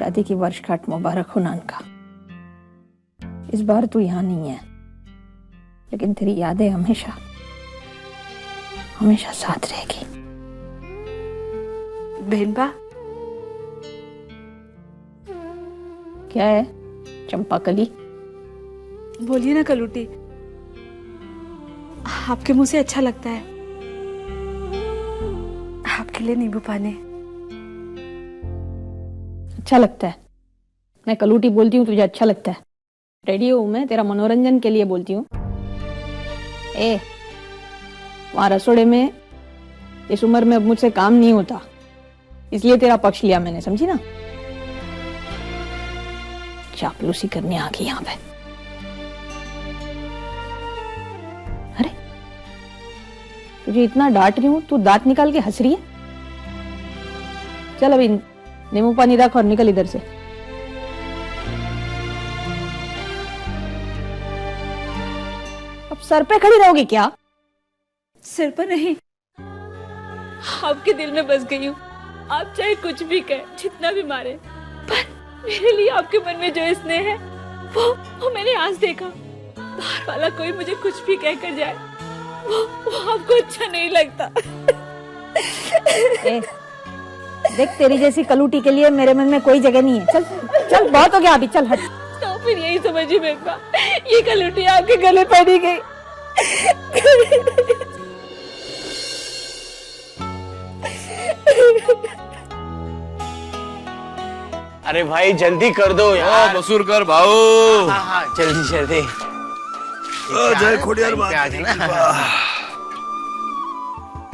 शादी की वर्षगांठ मुबारक हो नानका। इस बार तू यहाँ नहीं है, लेकिन तेरी यादें हमेशा हमेशा साथ रहेगी। बहनबा, क्या है चंपाकली? बोलिए ना कलूटी, आपके मुंह से अच्छा लगता है। आपके लिए नींबू पानी। अच्छा लगता है? मैं कलूटी बोलती हूँ, तुझे अच्छा लगता है? रेडियो हूँ मैं, तेरा मनोरंजन के लिए बोलती हूँ। वहां रसोड़े में इस उम्र में अब मुझसे काम नहीं होता, इसलिए तेरा पक्ष लिया मैंने, समझी ना? चापलूसी करने आ गई यहाँ पे। अरे तुझे इतना डांट रही हूँ, तू दांत निकाल के हंस रही है। चल अभी नींबू पानी रख और निकल इधर से। अब सर पे खड़ी रहोगी क्या? सिर पर नहीं, आपके दिल में बस गई हूँ। आप चाहे कुछ भी कहें, जितना भी मारे, पर मेरे लिए आपके मन में जो स्नेह है वो मैंने आज देखा। बाहर वाला कोई मुझे कुछ भी कहकर जाए, वो आपको अच्छा नहीं लगता। देख, तेरी जैसी कलूटी के लिए मेरे मन में कोई जगह नहीं है। चल चल, बहुत हो गया अभी, चल हट। तो फिर यही समझिए बेटा, ये कलूटी आपके गले पड़ी गई। अरे भाई जल्दी कर दो यार। मसूर कर भाऊ। हाँ, जल्दी जल्दी। जय खोडियार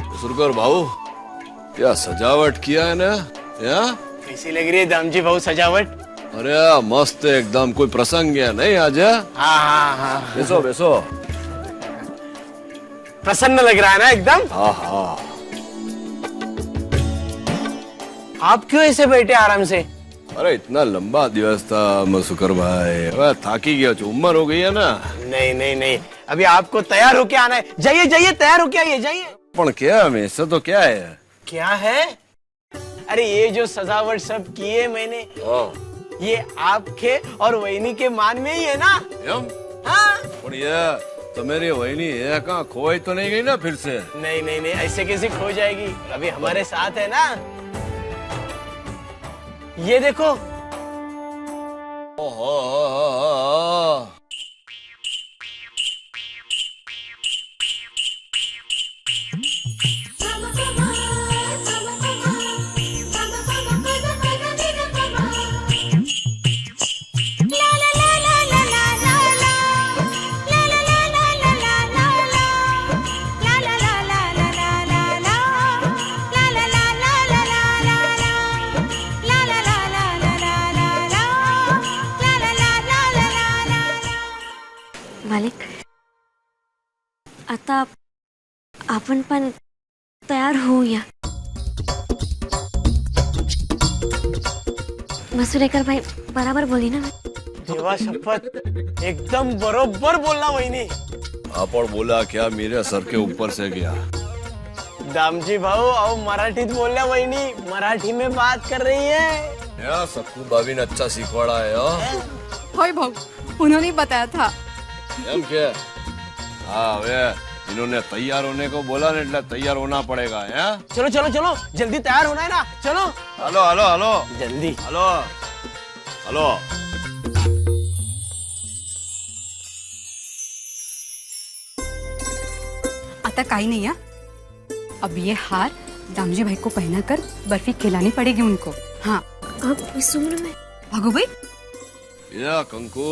मसूर कर भाऊ, क्या सजावट किया है ना? या कैसी लग रही है दामजी भाऊ सजावट? अरे मस्त एकदम, कोई प्रसंग है नहीं आज? हाँ। बेसो बेसो। प्रसन्न लग रहा है ना एकदम? हाँ। आप क्यों ऐसे बैठे आराम से? अरे इतना लंबा दिवस था मसूकर भाई, थाकी गया, उम्र हो गई है ना। नहीं, अभी आपको तैयार होके आना है। जाइए तैयार होके आइए, जाइए। पर क्या में ऐसा तो क्या है? क्या है? अरे ये जो सजावट सब की है मैंने, ये आपके और वहीनी के मान में ही है ना? हाँ। पर ये तो मेरी वहीनी है, कहाँ खोई तो नहीं गई ना फिर से? नहीं, ऐसे कैसे खो जाएगी? अभी हमारे साथ है ना। ये देखो। ओहो। मालिक, आता आपण पण तयार होऊया। मसूरेकर भाई बराबर बोली ना? देवा शपथ, एकदम बरोबर बोलना वहीनी। आपण बोला क्या मेरे सर के ऊपर से गया? दामजी भाऊ आओ मराठीत बोलना वहीनी, मराठी में बात कर रही है। या सक्कू भाभी ने अच्छा सिखवाड़ा है। होय भाऊ, उन्होंने बताया था। एम क्या? हाँ वे इन्होंने तैयार होने को बोला ना, એટલે तैयार होना पड़ेगा। है चलो जल्दी तैयार होना है ना। चलो हेलो जल्दी। हेलो। आता काही नहीं है। अब ये हार दामजी भाई को पहनाकर बर्फी खिलानी पड़ेगी उनको। हाँ। अब इस उम्र में? भागो भाई। या कंकु।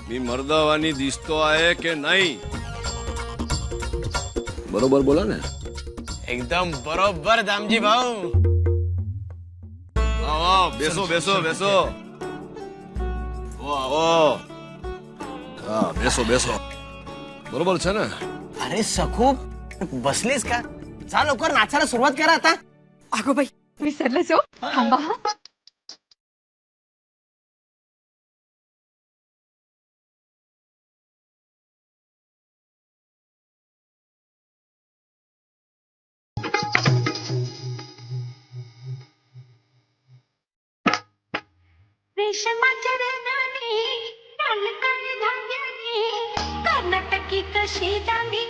मी मर्दावानी दिसतो आहे के नहीं? बरोबर बोला ना? एकदम बरोबर दामजी भाऊ। आओ बेसो। हाँ बेसो। बरोबर छे ना? अरे सखू बसलीस का? जा लवकर नाचायला सुरुवात करा आता। अगो बाई, विसरलेच हो। थांबा हा। कर्नाटकी कशी दांडी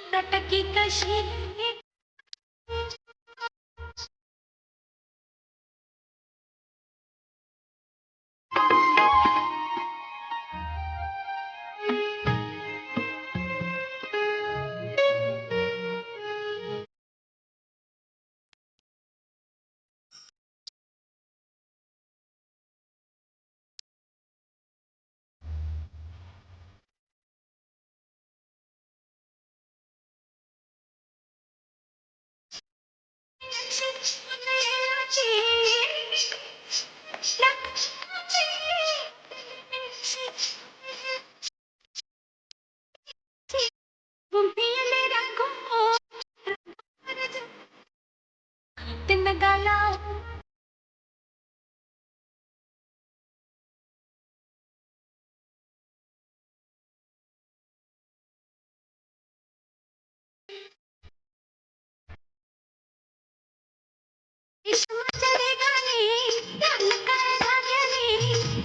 कर्नाटकी कशी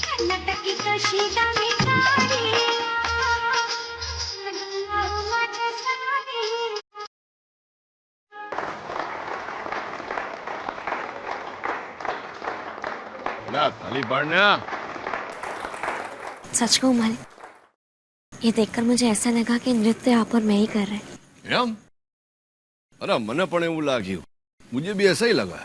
कर्नाटकी कशी दांडी ना थाली पड़ने सच कहूँ मालिक, ये देखकर मुझे ऐसा लगा कि नृत्य आप और मैं ही कर रहे हैं। एम अरे मने पण એવું લાગ્યું, मुझे भी ऐसा ही लगा।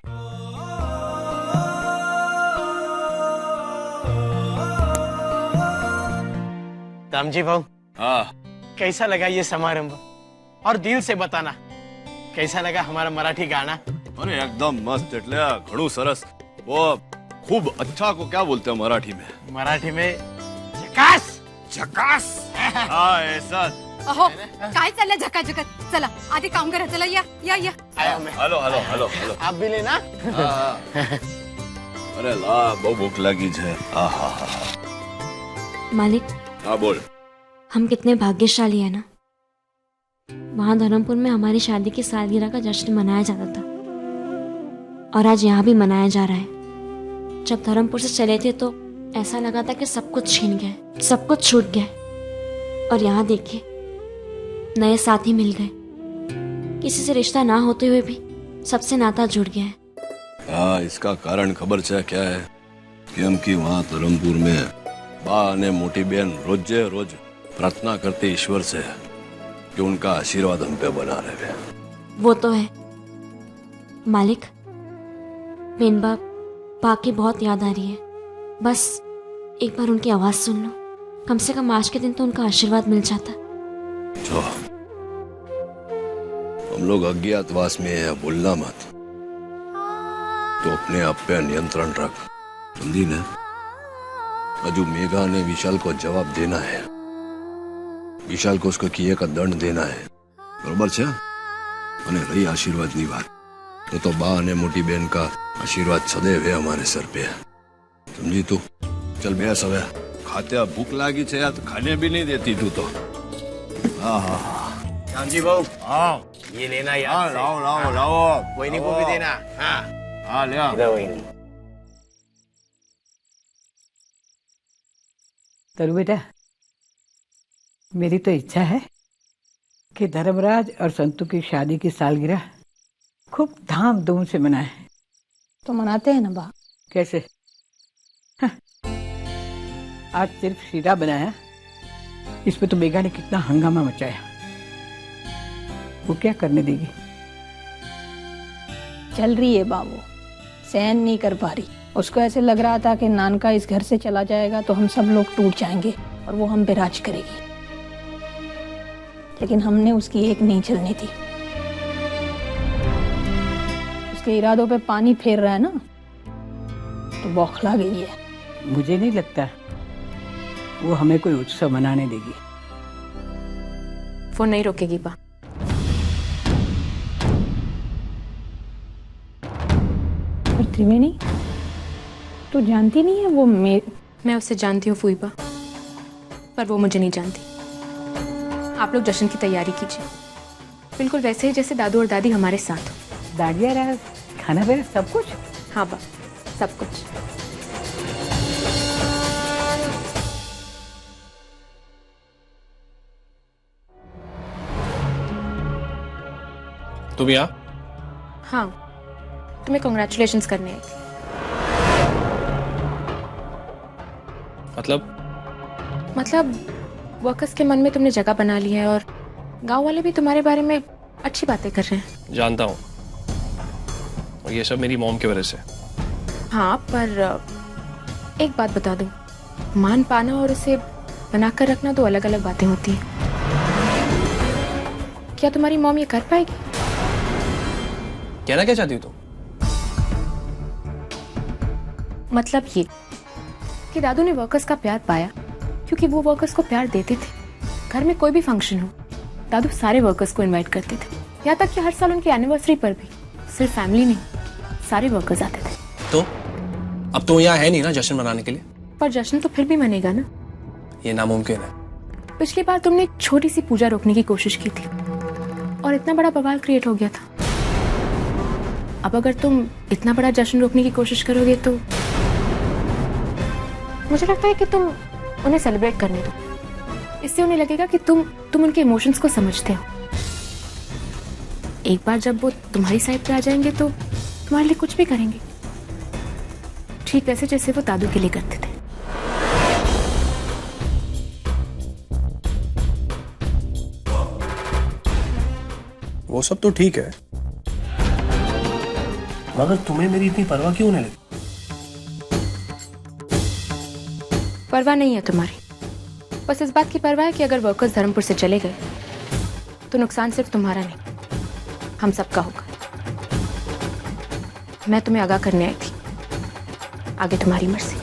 दामजी भाऊ, हाँ कैसा लगा ये समारंभ? और दिल से बताना कैसा लगा हमारा मराठी गाना? अरे एकदम मस्त, એટલે ઘણું સરસ। वो खूब अच्छा को क्या बोलते हैं मराठी में? मराठी में झकास। झकास। हाँ ऐसा। अहो काय चाललंय झकाझकत? चला आधी काम करा, चला या या या। आया मैं। Hello hello hello hello. आप भी लेना। अरे ला बहुत भूख लगी है। मालिक, हाँ बोल। हम कितने भाग्यशाली है ना। वहां धर्मपुर में हमारी शादी की सालगिरह का जश्न मनाया जाता था और आज यहाँ भी मनाया जा रहा है। जब धर्मपुर से चले थे तो ऐसा लगा था कि सब कुछ छीन गए, सब कुछ छूट गया। और यहाँ देखिए नए साथी मिल गए। किसी से रिश्ता ना होते हुए भी सबसे नाता जुड़ गया है। हाँ इसका कारण खबर है क्या है? केम कि वहाँ धर्मपुर में बा ने मोटी बहन रोजे रोज प्रार्थना करते ईश्वर से कि उनका आशीर्वाद हम पे बना रहे। वो तो है मालिक, मेनबा बा की बहुत याद आ रही है। बस एक बार उनकी आवाज सुन लो, कम से कम आज के दिन तो उनका आशीर्वाद मिल जाता। जो हम लोग अज्ञातवास में है, भूलना मत। तो अपने आप पे नियंत्रण रख, समझी ना? अजू मेघा ने विशाल को जवाब देना है। विशाल को उसको किए का दंड देना है, बराबर छे? અને રહી આશીર્વાદની વાત, तो बा ने मोटी बहन का आशीर्वाद सदैव है हमारे सर पे, समझी तू? चल बेस हवे, खाते भूख लागी छे यार, तो खाने भी नहीं देती तू तो। हाँ हाँ हाँ दामजी भाऊ, हाँ ये लेना यार। लाओ लाओ लाओ, वहीनी को भी देना। हाँ हाँ ले आ। वहीनी। तरु बेटा, मेरी तो इच्छा है कि धर्मराज और संतू की शादी की सालगिरह खूब धाम-धूम से मनाए। तो मनाते हैं ना बा। कैसे? हाँ। आज सिर्फ शीरा बनाया, इसमें तो मेघा ने कितना हंगामा मचाया। वो क्या करने देगी? चल रही है बाबू, सहन नहीं कर पा रही। उसको ऐसे लग रहा था कि नानका इस घर से चला जाएगा तो हम सब लोग टूट जाएंगे और वो हम पे राज करेगी। लेकिन हमने उसकी एक नहीं चलनी थी। उसके इरादों पे पानी फेर रहा है ना, तो बौखला गई है। मुझे नहीं लगता वो हमें कोई उत्सव मनाने देगी। वो नहीं रोकेगी बा। पर त्रिवेणी, तू जानती नहीं है वो मैं उसे जानती हूँ फूईबा, पर वो मुझे नहीं जानती। आप लोग जश्न की तैयारी कीजिए, बिल्कुल वैसे ही जैसे दादू और दादी हमारे साथ हो। दाढ़िया रहा, खाना वगैरह सब कुछ। हाँ बा, सब कुछ। तुम यहाँ? हाँ, तुम्हें कॉन्ग्रेचुलेशंस करने आई थी। मतलब वर्कर्स के मन में तुमने जगह बना ली है और गांव वाले भी तुम्हारे बारे में अच्छी बातें कर रहे हैं। जानता हूँ, और ये सब मेरी मॉम की वजह से। हाँ, पर एक बात बता दो, मान पाना और उसे बनाकर रखना दो अलग अलग बातें होती हैं। क्या तुम्हारी मॉम ये कर पाएगी? कहना क्या चाहती हो तुम? मतलब ये कि दादू ने वर्कर्स का प्यार पाया क्योंकि वो वर्कर्स को प्यार देते थे। घर में कोई भी फंक्शन हो, दादू सारे वर्कर्स को इनवाइट करते थे, यहाँ तक कि हर साल उनकी एनिवर्सरी पर भी सिर्फ फैमिली नहीं, सारे वर्कर्स आते थे। तो अब तो यहाँ है नहीं ना जश्न मनाने के लिए। पर जश्न तो फिर भी मनेगा ना। ये नामुमकिन है। पिछली बार तुमने एक छोटी सी पूजा रोकने की कोशिश की थी और इतना बड़ा बवाल क्रिएट हो गया था। अब अगर तुम इतना बड़ा जश्न रोकने की कोशिश करोगे तो मुझे लगता है कि तुम उन्हें सेलिब्रेट करने दो। इससे उन्हें लगेगा कि तुम उनके इमोशंस को समझते हो। एक बार जब वो तुम्हारी साइड पे आ जाएंगे तो तुम्हारे लिए कुछ भी करेंगे, ठीक वैसे जैसे वो दादू के लिए करते थे। वो सब तो ठीक है, मगर तुम्हें मेरी इतनी परवाह क्यों नहीं लगी? परवाह नहीं है तुम्हारी, बस इस बात की परवाह है कि अगर वर्कर्स धर्मपुर से चले गए तो नुकसान सिर्फ तुम्हारा नहीं, हम सबका होगा। मैं तुम्हें आगाह करने आई थी, आगे तुम्हारी मर्जी।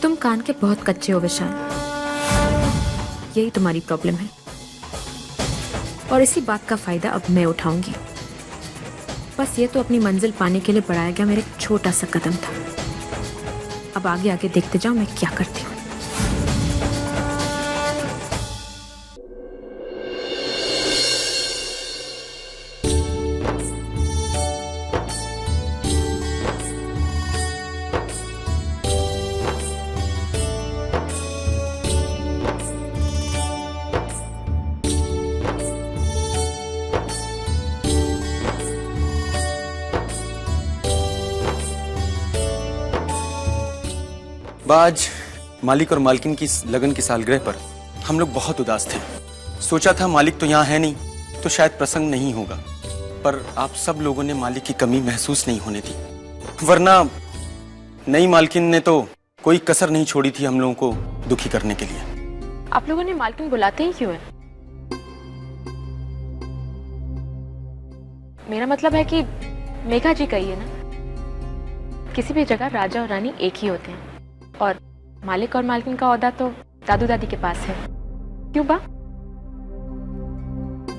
तुम कान के बहुत कच्चे हो विशाल, यही तुम्हारी प्रॉब्लम है और इसी बात का फायदा अब मैं उठाऊंगी। बस ये तो अपनी मंजिल पाने के लिए बढ़ाया गया मेरा एक छोटा सा कदम था। अब आगे आगे देखते जाओ मैं क्या करती हूँ। आज मालिक और मालकिन की लगन की सालगिरह पर हम लोग बहुत उदास थे। सोचा था मालिक तो यहाँ है नहीं तो शायद प्रसंग नहीं होगा, पर आप सब लोगों ने मालिक की कमी महसूस नहीं होने दी, वरना नई मालकिन ने तो कोई कसर नहीं छोड़ी थी हम लोगों को दुखी करने के लिए। आप लोगों ने मालकिन बुलाते ही क्यों है? मेरा मतलब है कि मेघा जी कही है ना, किसी भी जगह राजा और रानी एक ही होते हैं और मालिक और मालकिन का ओहदा तो दादू दादी के पास है। क्यों बा?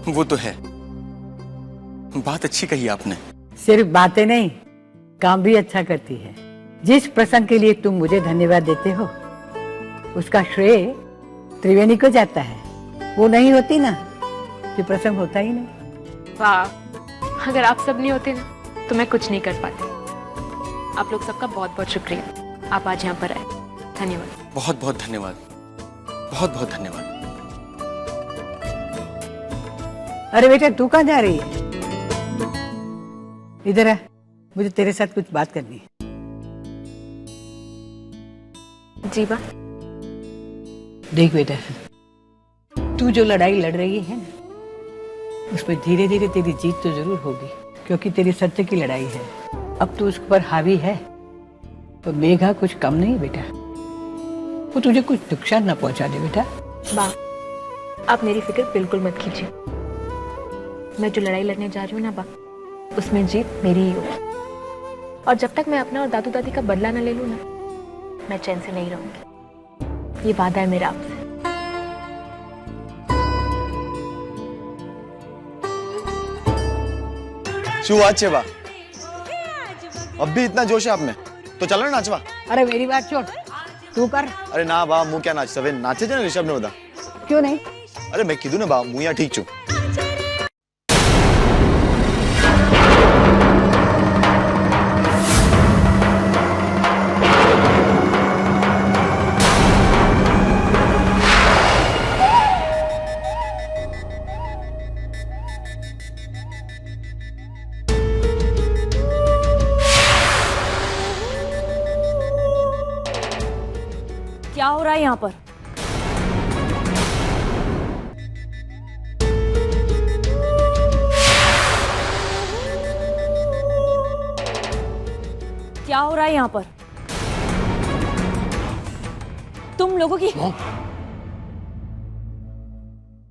वो तो है, बात अच्छी कही आपने। सिर्फ बातें नहीं, काम भी अच्छा करती है। जिस प्रसंग के लिए तुम मुझे धन्यवाद देते हो उसका श्रेय त्रिवेणी को जाता है। वो नहीं होती ना कि प्रसंग होता ही नहीं। वाह, अगर आप सब नहीं होते ना तो मैं कुछ नहीं कर पाती। आप लोग सबका बहुत बहुत शुक्रिया, आप आज यहाँ पर आए, धन्यवाद। बहुत बहुत धन्यवाद, बहुत बहुत धन्यवाद। अरे बेटा तू कहाँ जा रही है? इधर आ, मुझे तेरे साथ कुछ बात करनी है। जी बा। देख बेटा, तू जो लड़ाई लड़ रही है ना उसमें धीरे धीरे तेरी जीत तो जरूर होगी, क्योंकि तेरी सत्य की लड़ाई है। अब तू उस पर हावी है तो मेघा कुछ कम नहीं बेटा, वो तुझे कुछ नुकसान ना पहुंचा दे बेटा। बा, आप मेरी फिक्र बिल्कुल मत कीजिए। मैं जो लड़ाई लड़ने जा रही हूँ ना बा, उसमें जीत मेरी ही होगी। और जब तक मैं अपना और दादू दादी का बदला न ले लूँ ना, मैं चैन से नहीं रहूंगी। ये वादा है मेरा आपसे। શું વાત છે બા? अब भी इतना जोश है आप में? तो चलो ना नाचवा। अरे मेरी बात छोड़, तू कर। अरे ना बा, હું ક્યાં નાચ? હવે નાચે છે ને રિષભ ને બધા। क्यों नहीं? अरे मैं કીધું ને બા, હું અહીંયા ઠીક છું। क्या हो रहा है यहाँ पर? क्या हो रहा है यहाँ पर? तुम लोगों की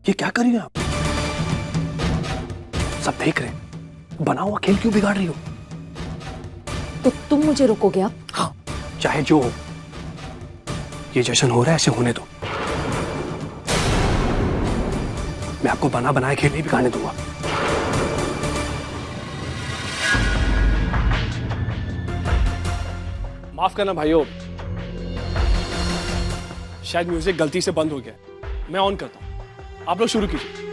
ये क्या कर रही हो आप? सब देख रहे हैं, बना हुआ खेल क्यों बिगाड़ रही हो? तो तुम मुझे रोकोगे अब? हाँ, चाहे जो हो, ये जश्न हो रहा है, ऐसे होने दो। मैं आपको बना बनाए खेल नहीं बिगाड़ने दूंगा। माफ करना भाइयों, शायद म्यूजिक गलती से बंद हो गया। मैं ऑन करता हूं, आप लोग शुरू कीजिए।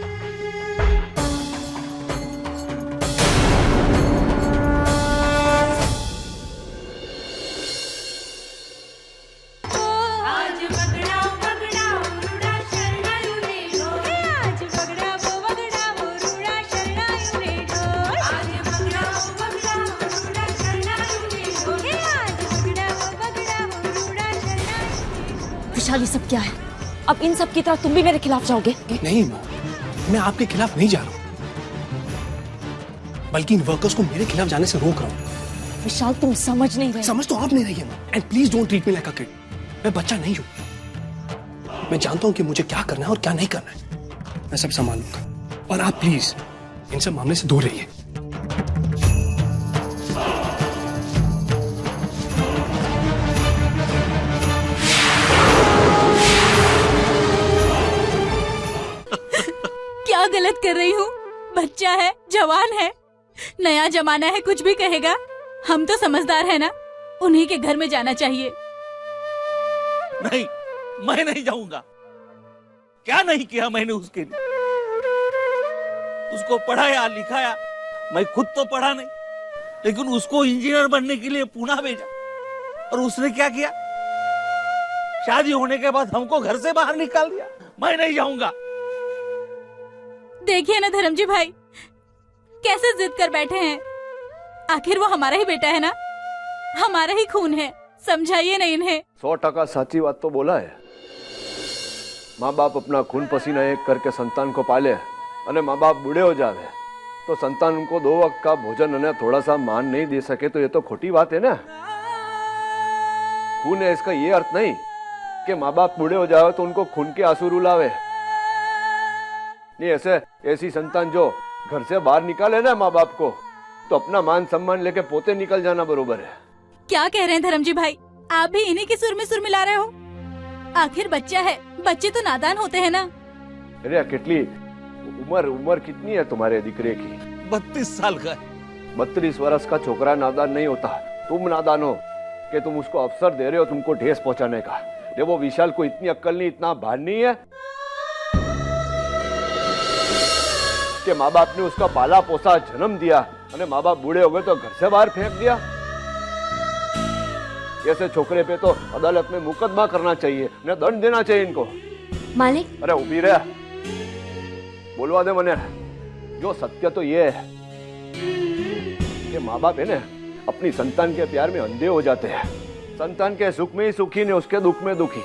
विशाल, ये सब क्या है? अब इन सब की तरह तुम भी मेरे खिलाफ जाओगे? नहीं माँ, मैं आपके खिलाफ नहीं जा रहा हूं, बल्कि इन वर्कर्स को मेरे खिलाफ जाने से रोक रहा हूं। विशाल, तुम समझ नहीं रहे। समझ तो आप नहीं रही है माँ। And please don't treat me like a kid. मैं बच्चा नहीं हूं। मैं जानता हूं कि मुझे क्या करना है और क्या नहीं करना है। मैं सब संभाल लूंगा। और आप प्लीज इन सब मामले से दूर रहिए। क्या गलत कर रही हूँ? बच्चा है, जवान है, नया जमाना है, कुछ भी कहेगा। हम तो समझदार है ना, उन्हीं के घर में जाना चाहिए। नहीं, मैं नहीं जाऊंगा। क्या नहीं किया मैंने उसके लिए? उसको पढ़ाया लिखाया, मैं खुद तो पढ़ा नहीं, लेकिन उसको इंजीनियर बनने के लिए पुणे भेजा। और उसने क्या किया? शादी होने के बाद हमको घर से बाहर निकाल दिया। मैं नहीं जाऊंगा। देखिए ना धर्मजी भाई, कैसे जिद कर बैठे हैं। आखिर वो हमारा ही बेटा है ना, हमारा ही खून है। समझाइए ना इन्हें। 100% साची बात तो बोला है। माँ बाप अपना खून पसीना एक करके संतान को पाले, और माँ बाप बूढ़े हो जावे तो संतान उनको 2 वक्त का भोजन और थोड़ा सा मान नहीं दे सके, तो ये तो खोटी बात है ना। खून है इसका ये अर्थ नहीं कि माँ बाप बूढ़े हो जावे तो उनको खून के आंसू रुलावे। नहीं, ऐसी संतान जो घर से बाहर निकाले ना माँ बाप को, तो अपना मान सम्मान लेके पोते निकल जाना बरोबर है। क्या कह रहे हैं धर्मजी भाई? आप भी इन्हीं के सुर में सुर मिला रहे हो। आखिर बच्चा है, बच्चे तो नादान होते हैं ना। अरे कितनी उम्र कितनी है तुम्हारे दिकरे की? 32 साल का है। 32 वर्ष का छोकरा नादान नहीं होता। तुम नादान हो कि तुम उसको अवसर दे रहे हो तुमको ठेस पहुंचाने का। देखो विशाल को इतनी अक्ल नहीं, इतना भान नहीं है कि माँ बाप ने उसका पाला पोसा जन्म दिया और माँ बाप बूढ़े हो गए तो घर से बाहर फेंक दिया। ऐसे छोकरे पे तो अदालत में मुकदमा करना चाहिए, न दंड देना चाहिए इनको। मालिक, अरे उभी रहे, बोलवा दे मने। जो सत्य तो ये है कि माँ बाप है ना अपनी संतान के प्यार में अंधे हो जाते हैं। संतान के सुख में ही सुखी, ने उसके दुख में दुखी।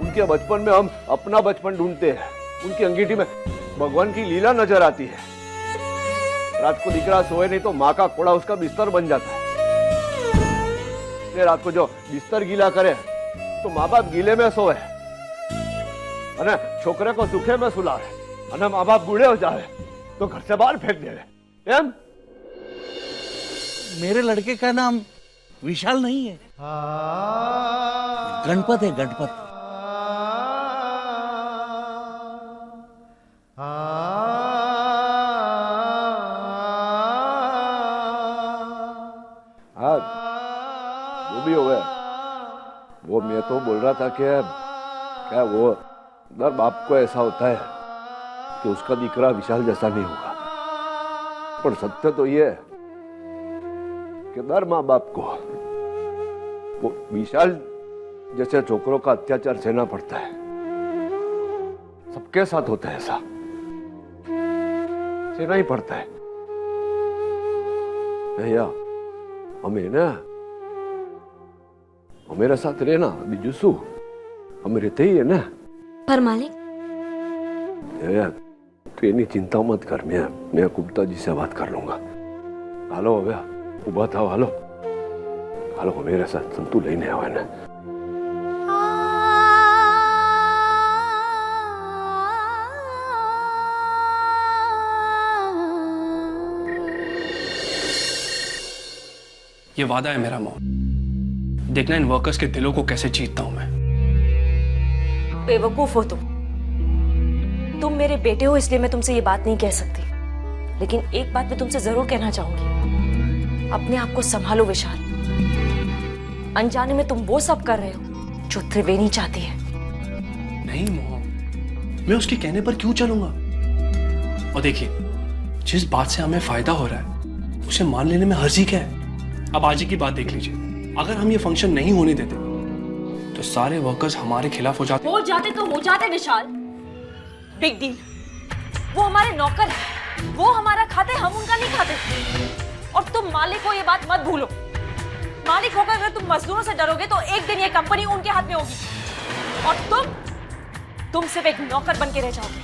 उनके बचपन में हम अपना बचपन ढूंढते हैं, उनकी अंगीठी में भगवान की लीला नजर आती है। रात को दीकरा सोए नहीं तो माँ का कोड़ा उसका बिस्तर बन जाता है। रात को जो बिस्तर गीला करे तो माँ बाप गीले में सोए, अने छोकरे को सुखे में सुलावे, अने माँ बाप बूढ़े हो जाए तो घर से बाहर फेंक दे। एम मेरे लड़के का नाम विशाल नहीं है, गणपत है, गणपत। भी हो गया। वो मैं तो बोल रहा था कि क्या वो दर बाप को ऐसा होता है कि उसका दीकरा विशाल जैसा नहीं होगा, पर सत्य तो ये है कि दर माँ बाप को वो विशाल जैसे छोकरों का अत्याचार सहना पड़ता है। सबके साथ होता है ऐसा, सहना ही पड़ता है। भैया हमें ना मेरे साथ रहना बीजू शू हम रहते ही है ना। पर मालिक यार तू इतनी चिंता मत कर, मैं गुप्ता जी से बात कर लूंगा। हालो भैया उबा था, हालो हालो मेरे साथ संतु लेने आवा ना। ये वादा है मेरा मॉम, देखना इन वर्कर्स के दिलों को कैसे जीतता हूं मैं। बेवकूफ हो तुम मेरे बेटे हो इसलिए मैं तुमसे ये बात नहीं कह सकती, लेकिन एक बात मैं तुमसे जरूर कहना चाहूंगी, अपने आप को संभालो विशाल। अनजाने में तुम वो सब कर रहे हो जो त्रिवेणी चाहती है। नहीं मॉम, मैं उसके कहने पर क्यों चलूंगा? और देखिए जिस बात से हमें फायदा हो रहा है उसे मान लेने में हर्जी क्या है। अब आज ही की बात देख लीजिए, अगर हम ये फंक्शन नहीं होने देते तो सारे वर्कर्स हमारे खिलाफ हो जाते तो हो जाते विशाल। बिग डील, वो हमारे नौकर हैं, वो हमारा खाते हम उनका नहीं खाते। और तुम मालिक को ये बात मत भूलो, मालिक होकर अगर तुम मजदूरों से डरोगे तो एक दिन ये कंपनी उनके हाथ में होगी और तुम सिर्फ एक नौकर बन के रह जाओगे।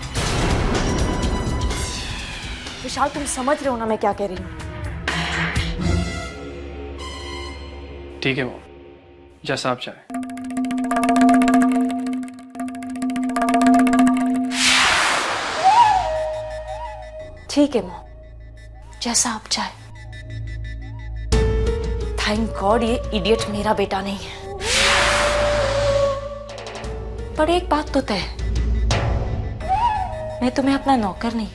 विशाल तुम समझ रहे हो ना मैं क्या कह रही हूँ? ठीक है वो, जैसा आप चाहे। ठीक है मॉम, जैसा आप चाहे। थैंक गॉड ये इडियट मेरा बेटा नहीं है। पर एक बात तो तय है, मैं तुम्हें अपना नौकर नहीं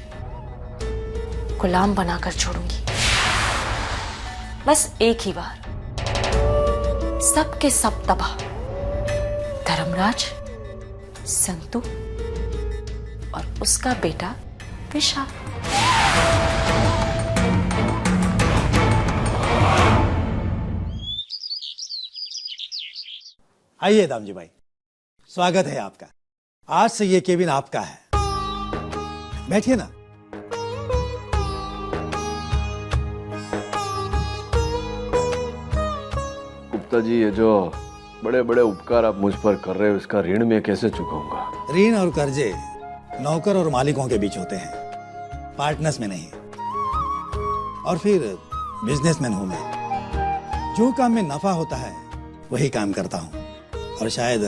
गुलाम बनाकर छोड़ूंगी। बस एक ही बार, सबके सब तबाह, धर्मराज, संतु और उसका बेटा विशाल। आइए दामजी भाई, स्वागत है आपका। आज से ये केबिन आपका है, बैठिए ना। गुप्ता जी ये जो बड़े बड़े उपकार आप मुझ पर कर रहे हो इसका ऋण मैं कैसे चुकाऊंगा? ऋण और कर्जे नौकर और मालिकों के बीच होते हैं, पार्टनर्स में नहीं। और फिर बिजनेसमैन हूं मैं, जो काम में नफा होता है वही काम करता हूं। और शायद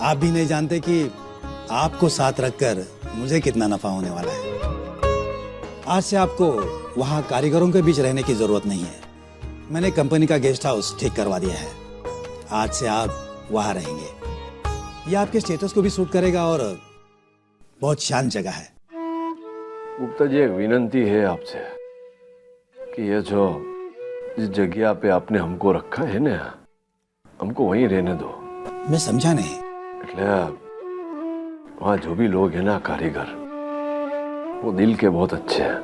आप भी नहीं जानते कि आपको साथ रखकर मुझे कितना नफा होने वाला है। आज से आपको वहां कारीगरों के बीच रहने की जरूरत नहीं है। मैंने कंपनी का गेस्ट हाउस ठीक करवा दिया है, आज से आप वहां रहेंगे। ये आपके स्टेटस को भी सूट करेगा और बहुत शांत जगह है। गुप्ता जी एक विनंती है आपसे कि ये जो जिस जगह पे आपने हमको रखा है ना, हमको वहीं रहने दो। मैं समझा नहीं। એટલે वहाँ जो भी लोग हैं ना कारीगर, वो दिल के बहुत अच्छे हैं,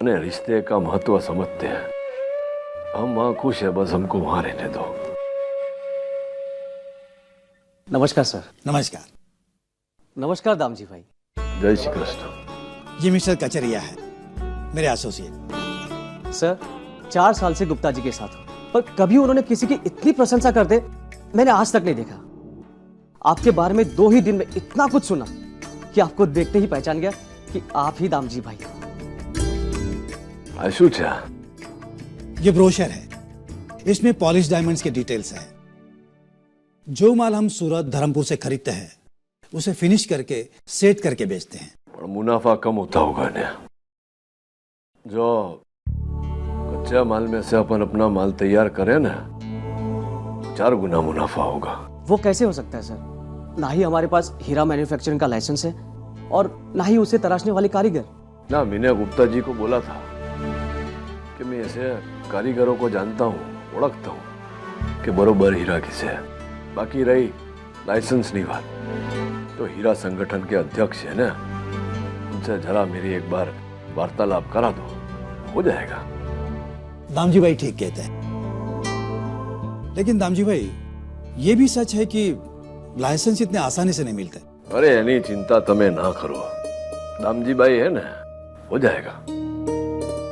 उन्हें रिश्ते का महत्व समझते हैं। हम वहाँ खुश है, बस हमको वहाँ रहने दो। नमस्कार सर। नमस्कार। नमस्कार दामजी भाई। जय श्री कृष्ण। ये मिस्टर कचरिया है, मेरे एसोसिएट। सर 4 साल से गुप्ता जी के साथ हूं, पर कभी उन्होंने किसी की इतनी प्रशंसा करते मैंने आज तक नहीं देखा। आपके बारे में 2 ही दिन में इतना कुछ सुना कि आपको देखते ही पहचान गया कि आप ही दामजी भाई हो। आशुचा, ये ब्रोशर है, इसमें पॉलिश डायमंड्स के डिटेल्स है। जो माल हम सूरत धर्मपुर से खरीदते हैं उसे फिनिश करके सेट करके बेचते हैं। पर मुनाफा कम होता होगा ना? जो कच्चा माल में से अपन अपना माल तैयार करें ना, 4 गुना मुनाफा होगा। वो कैसे हो सकता है सर? ना ही हमारे पास हीरा मैन्युफैक्चरिंग का लाइसेंस है और ना ही उसे तराशने वाले कारीगर। ना, मैंने गुप्ता जी को बोला था कि मैं ऐसे कारीगरों को जानता हूँ, ओळखता हूँ, कि बरोबर हीरा किसे है। बाकी रही लाइसेंस नहीं बात, तो हीरा संगठन के अध्यक्ष है ना, उनसे जरा मेरी एक बार वार्तालाप करा दो, हो जाएगा। दामजी भाई ठीक कहते हैं, लेकिन दामजी भाई ये भी सच है कि लाइसेंस इतने आसानी से नहीं मिलते। अरे यानी चिंता तमें ना करो, दामजी भाई है ना, हो जाएगा।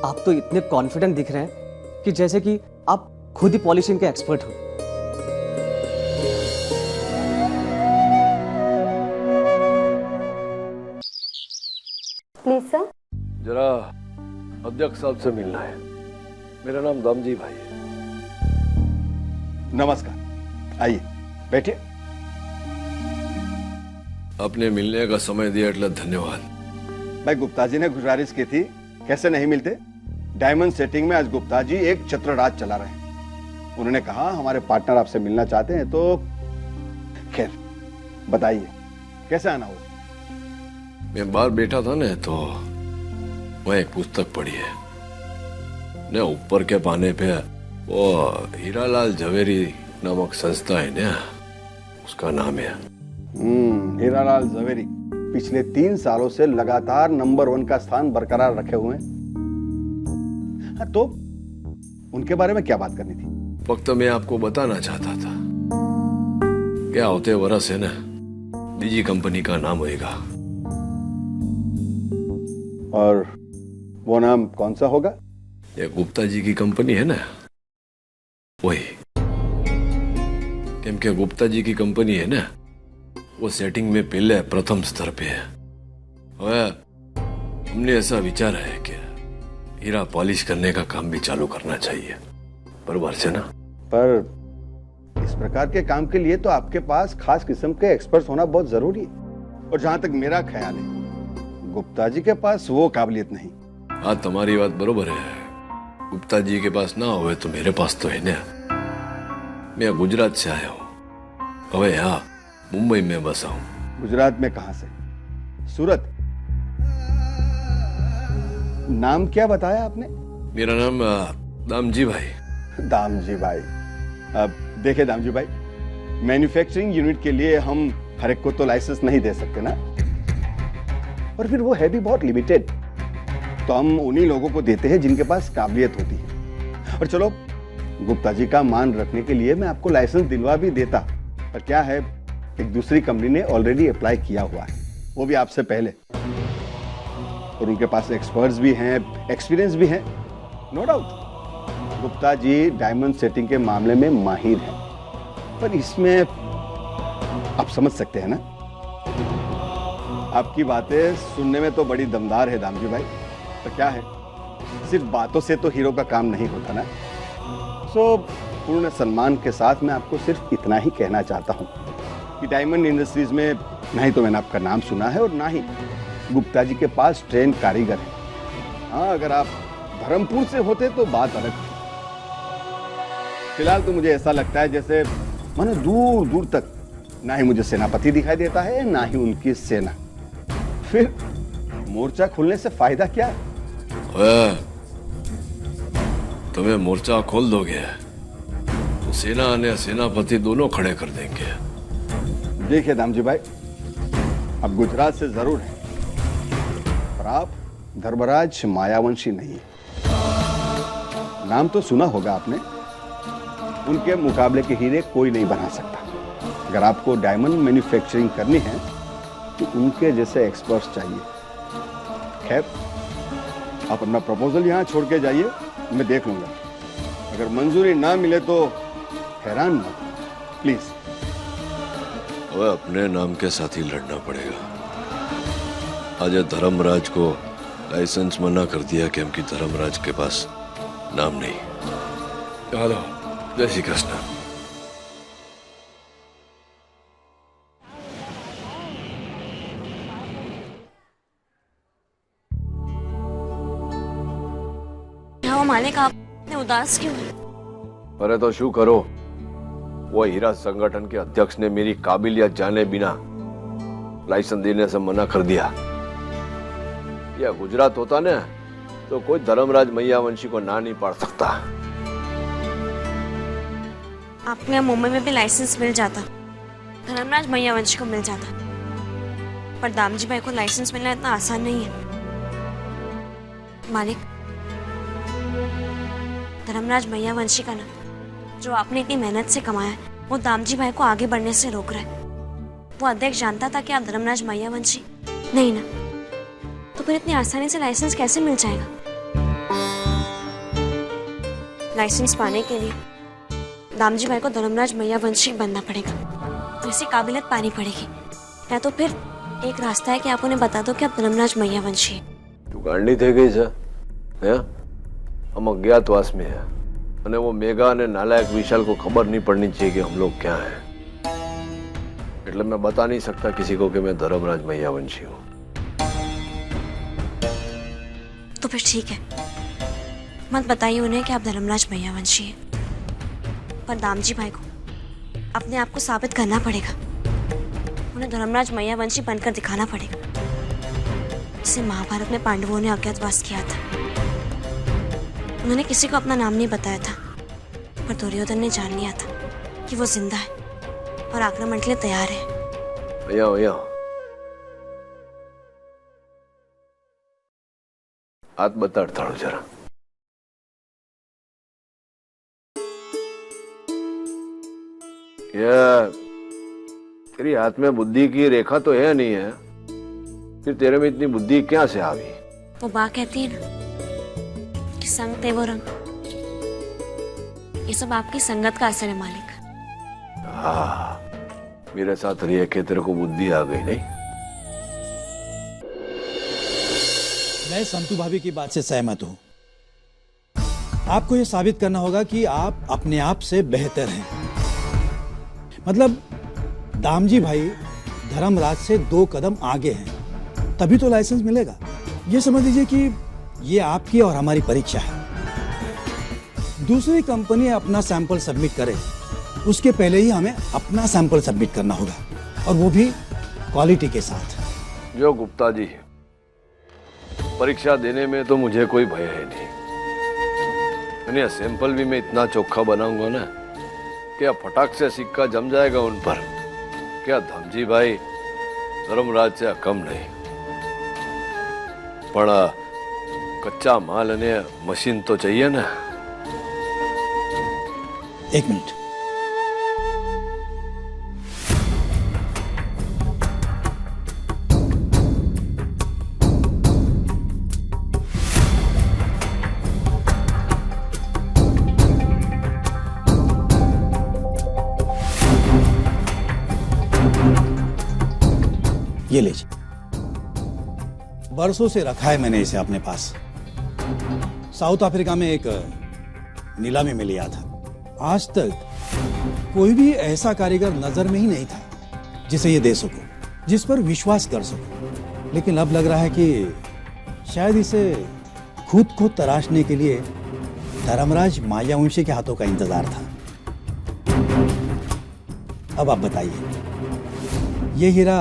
आप तो इतने कॉन्फिडेंट दिख रहे हैं कि जैसे कि आप खुद ही पॉलिशिंग के एक्सपर्ट हो। Please sir. जरा अध्यक्ष साहब से मिलना है। मेरा नाम दामजी भाई है। नमस्कार, आइए बैठिए। आपने मिलने का समय दिया એટલે धन्यवाद। भाई गुप्ता जी ने गुजारिश की थी, कैसे नहीं मिलते। डायमंड सेटिंग में आज गुप्ता जी एक चत्रराज चला रहे हैं। उन्होंने कहा हमारे पार्टनर आपसे मिलना चाहते हैं, तो खैर बताइए कैसे आना हो। मैं बाहर बैठा था ना, तो वह एक पुस्तक पढ़ी है ने, ऊपर के पाने पे वो हीरालाल झवेरी नामक संस्था है ना, उसका नाम है। हीरालाल झवेरी पिछले 3 सालों से लगातार नंबर 1 का स्थान बरकरार रखे हुए हैं। हाँ, तो उनके बारे में क्या बात करनी थी? वक्त मैं आपको बताना चाहता था, क्या होते वर्ष है ना, बीजी कंपनी का नाम होएगा। और वो नाम कौन सा होगा? ये गुप्ता जी की कंपनी है ना, वही। केम के गुप्ता जी की कंपनी है ना, वो सेटिंग में पहले प्रथम स्तर पे है। और हमने ऐसा विचार है कि हीरा पॉलिश करने का काम भी चालू करना चाहिए, बराबर से ना। पर इस प्रकार के काम के लिए तो आपके पास खास किस्म के एक्सपर्ट्स होना बहुत जरूरी है, और जहां तक मेरा ख्याल है गुप्ता जी के पास वो काबिलियत नहीं। हाँ, तुम्हारी बात बरोबर है। गुप्ता जी के पास ना होवे तो मेरे पास तो है ना। मैं गुजरात से आया हूँ, अब यहाँ मुंबई में बसा हूँ। गुजरात में कहां से? सूरत? नाम क्या बताया आपने? मेरा नाम दामजी भाई। दामजी भाई, अब देखिए दामजी भाई, मैन्युफैक्चरिंग यूनिट के लिए हम हर एक को तो लाइसेंस नहीं दे सकते ना, और फिर वो है भी बहुत लिमिटेड। तो हम उन्हीं लोगों को देते हैं जिनके पास काबिलियत होती है। और चलो, गुप्ता जी का मान रखने के लिए मैं आपको लाइसेंस दिलवा भी देता, पर क्या है, एक दूसरी कंपनी ने ऑलरेडी अप्लाई किया हुआ है, वो भी आपसे पहले, और उनके पास एक्सपर्ट्स भी हैं, एक्सपीरियंस भी है, no doubt. Gupta ji diamond setting के मामले में माहिर हैं, पर इसमें आप समझ सकते हैं ना। आपकी बातें सुनने में तो बड़ी दमदार है दामजी भाई, पर क्या है, सिर्फ बातों से तो हीरो का काम नहीं होता ना। सो पूर्ण सम्मान के साथ मैं आपको सिर्फ इतना ही कहना चाहता हूँ कि डायमंड इंडस्ट्रीज में ना ही तो मैंने आपका नाम सुना है, और ना ही गुप्ता जी के पास ट्रेन कारीगर है। हाँ, अगर आप धर्मपुर से होते तो बात अलग थी। फिलहाल तो मुझे ऐसा लगता है जैसे मानो दूर दूर तक ना ही मुझे सेनापति दिखाई देता है, ना ही उनकी सेना। फिर मोर्चा खुलने से फायदा क्या? तुम्हें मोर्चा खोल दोगे तो सेना ने सेनापति दोनों खड़े कर देंगे। देखिए दामजी भाई, अब गुजरात से जरूर है, पर आप धर्मराज मायावंशी नहीं। नाम तो सुना होगा आपने, उनके मुकाबले के हीरे कोई नहीं बना सकता। अगर आपको डायमंड मैन्युफैक्चरिंग करनी है तो उनके जैसे एक्सपर्ट्स चाहिए। खैर, आप अपना प्रपोजल यहाँ छोड़ के जाइए, मैं देख लूंगा। अगर मंजूरी ना मिले तो हैरान मत, प्लीज। वह अपने नाम के साथ ही लड़ना पड़ेगा। आज धर्मराज को लाइसेंस मना कर दिया कि हमकी धर्मराज के पास नाम नहीं। हेलो, जय श्री कृष्ण। मालिक, आप इतने उदास क्यों हैं? अरे तो शू करो, वो हीरा संगठन के अध्यक्ष ने मेरी काबिलियत जाने बिना लाइसेंस देने से मना कर दिया। यह गुजरात होता ना तो कोई धर्मराज मैयावंशी को ना नहीं पाड़ सकता। आपके यहाँ मुंबई में भी लाइसेंस मिल जाता, धर्मराज मैयावंशी को मिल जाता, पर दामजी भाई को लाइसेंस मिलना इतना आसान नहीं है। मालिक, धर्मराज मैयावंशी का नाम जो आपने इतनी मेहनत से कमाया है, वो दामजी भाई को आगे बढ़ने से रोक रहा है। वो अध्यक्ष जानता था कि आप धर्मराज मैयावंशी नहीं ना, तो फिर इतनी आसानी से लाइसेंस कैसे मिल जाएगा? लाइसेंस पाने के लिए दामजी भाई को धर्मराज मैयावंशी बनना पड़ेगा, तो इसी काबिलियत पानी पड़ेगी, या तो फिर एक रास्ता है कि आप उन्हें बता दो कि आप धर्मराज मैयावंशी हैं। તું ગાંડી થઈ ગઈ છે હે? हम अज्ञातवास में है અને वो मेगा અને नालायक विशाल को खबर नहीं पड़नी चाहिए कि हम लोग क्या हैं। એટલે मैं बता नहीं सकता किसी को कि मैं धर्मराज मैयावंशी हूँ। तो फिर ठीक है, मत बताइए उन्हें कि आप धर्मराज मैयावंशी हैं, पर दामजी भाई को अपने आप को साबित करना पड़ेगा। उन्हें धर्मराज मैयावंशी बनकर दिखाना पड़ेगा, जिसे महाभारत में पांडवों ने अज्ञातवास किया था। उन्होंने किसी को अपना नाम नहीं बताया था, पर दुर्योधन ने जान लिया था कि वो जिंदा है और आक्रमण के लिए तैयार है। हाथ बता थाड़ो जरा। ये तेरी हाथ में बुद्धि की रेखा तो है नहीं है, फिर तेरे में इतनी बुद्धि क्या से आ गई? वो बा कहती है ना कि संग ते वो रंग, ये सब आपकी संगत का असर है मालिक। हाँ, मेरे साथ रह के तेरे को बुद्धि आ गई नहीं? मैं संतू भाभी की बात से सहमत हूं। आपको यह साबित करना होगा कि आप अपने आप से बेहतर हैं। मतलब दामजी भाई धर्मराज से 2 कदम आगे हैं, तभी तो लाइसेंस मिलेगा। ये समझ लीजिए कि ये आपकी और हमारी परीक्षा है। दूसरी कंपनी अपना सैंपल सबमिट करे, उसके पहले ही हमें अपना सैंपल सबमिट करना होगा, और वो भी क्वालिटी के साथ। जो गुप्ता जी, परीक्षा देने में तो मुझे कोई भय है नहीं। मैंने सैंपल भी मैं इतना चोखा बनाऊंगा ना, क्या फटाक से सिक्का जम जाएगा उन पर। क्या धमजी भाई धर्मराज से कम नहीं, पण कच्चा माल અને मशीन तो चाहिए ना। 1 मिनट। ये लीजिए, बरसों से रखा है मैंने इसे अपने पास। साउथ अफ्रीका में एक नीलामी में लिया था। आज तक कोई भी ऐसा कारीगर नजर में ही नहीं था जिसे ये दे सको, जिस पर विश्वास कर सको। लेकिन अब लग रहा है कि शायद इसे खुद को तराशने के लिए धर्मराज मायावंशी के हाथों का इंतजार था। अब आप बताइए, ये हीरा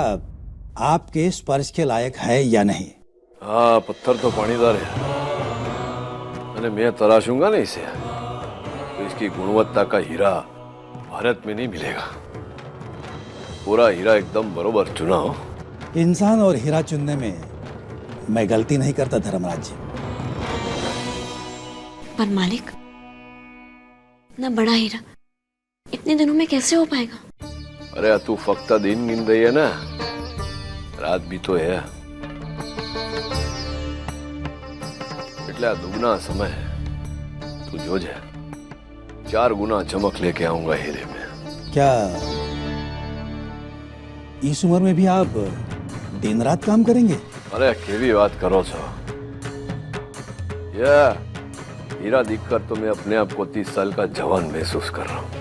आपके स्पर्श के लायक है या नहीं? हाँ, पत्थर तो पानीदार है, अरे मैं तराशूंगा ना इसे, तो इसकी गुणवत्ता का हीरा भारत में नहीं मिलेगा। पूरा हीरा एकदम बरोबर चुना हो। इंसान और हीरा चुनने में मैं गलती नहीं करता धर्मराज जी। पर मालिक, इतना बड़ा हीरा इतने दिनों में कैसे हो पाएगा? अरे तू फक्त दिन गिन रही है ना, रात भी तो है। એટલે આ દુગના समय है, तू जो है 4 गुना चमक लेके आऊंगा हीरे में। क्या इस उम्र में भी आप दिन रात काम करेंगे? अरे केवी बात करो छो, ये हीरा दिखकर तो मैं अपने आप को 30 साल का जवान महसूस कर रहा हूँ।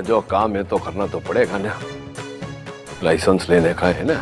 जो काम है तो करना तो पड़ेगा ना, लाइसेंस लेने का है ना।